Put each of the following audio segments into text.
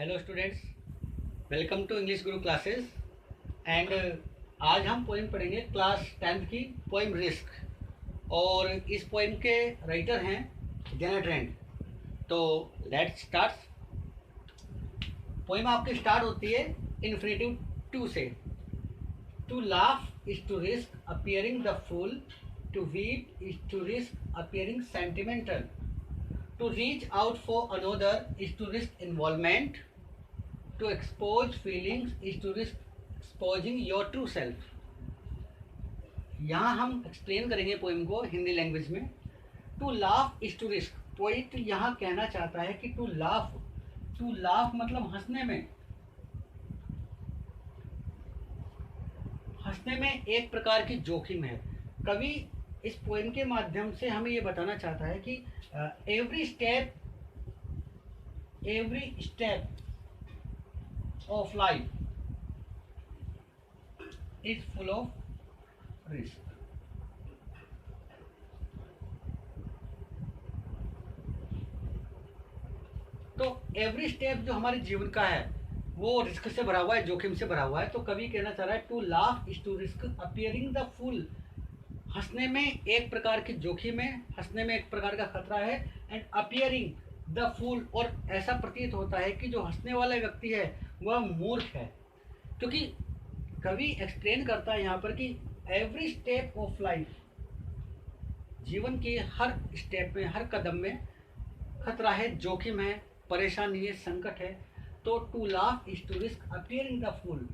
Hello students, welcome to English Guru classes. And आज हम poem पढ़ेंगे क्लास 10th की पोइम रिस्क। और इस पोइम के राइटर हैं जेनेट रैंड। तो लेट्स स्टार्ट। पोइम आपकी स्टार्ट होती है इन्फिनेटिव टू से। To laugh is to risk appearing the fool, to weep is to risk appearing sentimental, to reach out for another is to risk involvement, to expose feelings is to risk exposing your true self। यहाँ हम explain करेंगे poem को Hindi language में। To laugh is to risk, poet यहाँ कहना चाहता है कि टू लाफ मतलब हंसने में एक प्रकार की जोखिम है। कवि इस पोइम के माध्यम से हमें ये बताना चाहता है कि every step of life is full of risk. तो एवरी स्टेप जो हमारे जीवन का है वो रिस्क से भरा हुआ है, जोखिम से भरा हुआ है। तो कवि कहना चाह रहा है to laugh is to risk appearing the fool, हंसने में एक प्रकार की जोखिम है, हंसने में एक प्रकार का खतरा है। एंड अपीयरिंग द फूल, और ऐसा प्रतीत होता है कि जो हंसने वाला व्यक्ति है वह मूर्ख है। क्योंकि कवि एक्सप्लेन करता है यहाँ पर कि एवरी स्टेप ऑफ लाइफ, जीवन के हर स्टेप में, हर कदम में खतरा है, जोखिम है, परेशानी है, संकट है। तो to laugh is to risk appearing the fool,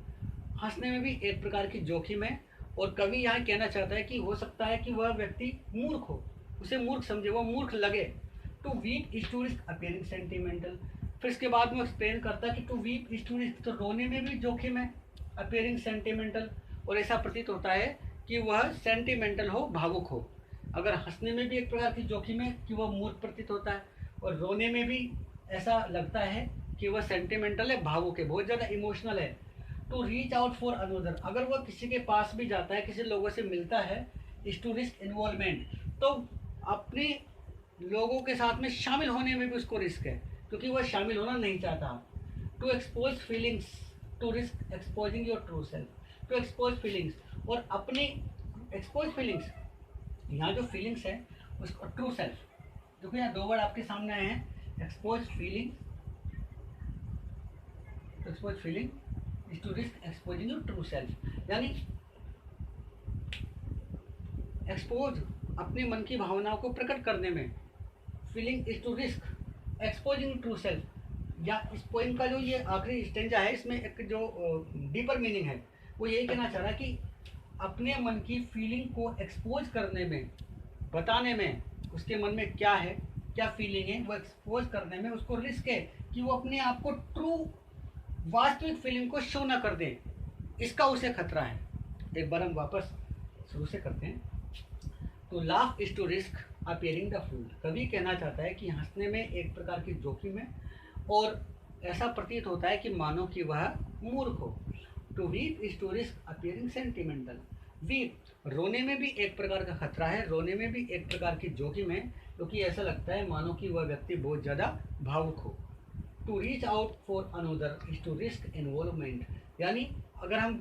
हंसने में भी एक प्रकार की जोखिम है। और कवि यहाँ कहना चाहता है कि हो सकता है कि वह व्यक्ति मूर्ख हो, उसे मूर्ख समझे, वह मूर्ख लगे। To weep is to risk appearing sentimental, फिर इसके बाद में एक्सप्लेन करता है कि to weep is to risk, तो रोने में भी जोखिम है, अपीयरिंग सेंटिमेंटल, और ऐसा प्रतीत होता है कि वह सेंटिमेंटल हो, भावुक हो। अगर हंसने में भी एक प्रकार की जोखिम है कि वह मूर्ख प्रतीत होता है, और रोने में भी ऐसा लगता है कि वह सेंटिमेंटल है, भावुक है, बहुत ज़्यादा इमोशनल है। To reach out for another, अगर वह किसी के पास भी जाता है, किसी लोगों से मिलता है, इज टू रिस्क इन्वॉल्वमेंट, तो अपने लोगों के साथ में शामिल होने में भी उसको रिस्क है, क्योंकि वह शामिल होना नहीं चाहता। To expose feelings, to risk exposing your true self, to expose feelings, और अपनी एक्सपोज फीलिंग्स, यहाँ जो फीलिंग्स है उसको ट्रू सेल्फ, देखो यहाँ दो वर्ड आपके सामने आए हैं, expose feelings, expose feeling is to risk exposing your true self, यानी एक्सपोज अपने मन की भावनाओं को प्रकट करने में, feeling is to risk exposing true self. या इस पोइम का जो ये आखिरी स्टेंजा है, इसमें एक जो डीपर मीनिंग है वो यही कहना चाह रहा है कि अपने मन की फीलिंग को एक्सपोज करने में, बताने में, उसके मन में क्या है, क्या फीलिंग है, वो एक्सपोज करने में उसको रिस्क है कि वो अपने आप को ट्रू वास्तविक फीलिंग को शो ना कर दे, इसका उसे खतरा है। एक बार हम वापस शुरू से करते हैं। To laugh is to risk appearing the fool, कवि कहना चाहता है कि हंसने में एक प्रकार की जोखिम है, और ऐसा प्रतीत होता है कि मानो कि वह मूर्ख हो। To weep is to risk appearing sentimental, weep, रोने में भी एक प्रकार का खतरा है, रोने में भी एक प्रकार की जोखिम है, क्योंकि ऐसा लगता है मानो कि वह व्यक्ति बहुत ज़्यादा भावुक हो। To reach out for another is to risk involvement, यानी अगर हम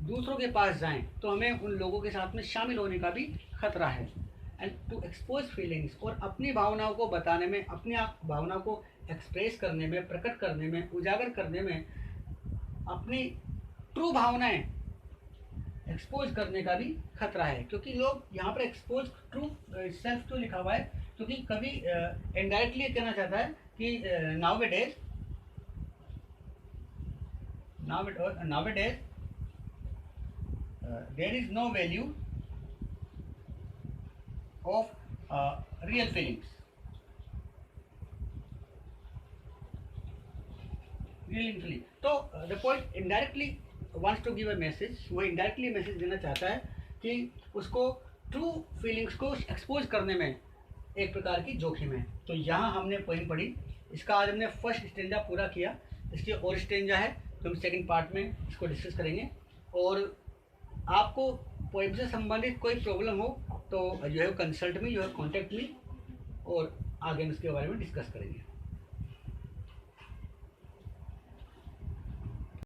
दूसरों के पास जाएं तो हमें उन लोगों के साथ में शामिल होने का भी खतरा है। एंड टू एक्सपोज फीलिंग्स, और अपनी भावनाओं को बताने में, अपनी भावनाओं को एक्सप्रेस करने में, प्रकट करने में, उजागर करने में, अपनी ट्रू भावनाएं एक्सपोज करने का भी खतरा है। क्योंकि लोग यहाँ पर एक्सपोज ट्रू सेल्फ क्यों लिखा हुआ है, क्योंकि कभी इनडायरेक्टली कहना चाहता है कि nowadays there is no value of real feelings, तो the poet indirectly wants to give a message, वो indirectly मैसेज देना चाहता है कि उसको ट्रू फीलिंग्स को एक्सपोज करने में एक प्रकार की जोखिम है। तो यहाँ हमने पोइम पढ़ी, इसका आज हमने फर्स्ट स्टेंजा पूरा किया, इसकी और स्टेंजा है तो हम सेकंड पार्ट में इसको डिस्कस करेंगे। और आपको पोइम से संबंधित कोई प्रॉब्लम हो तो you have consult me, you have contact me, और आगे हम इसके बारे में डिस्कस करेंगे।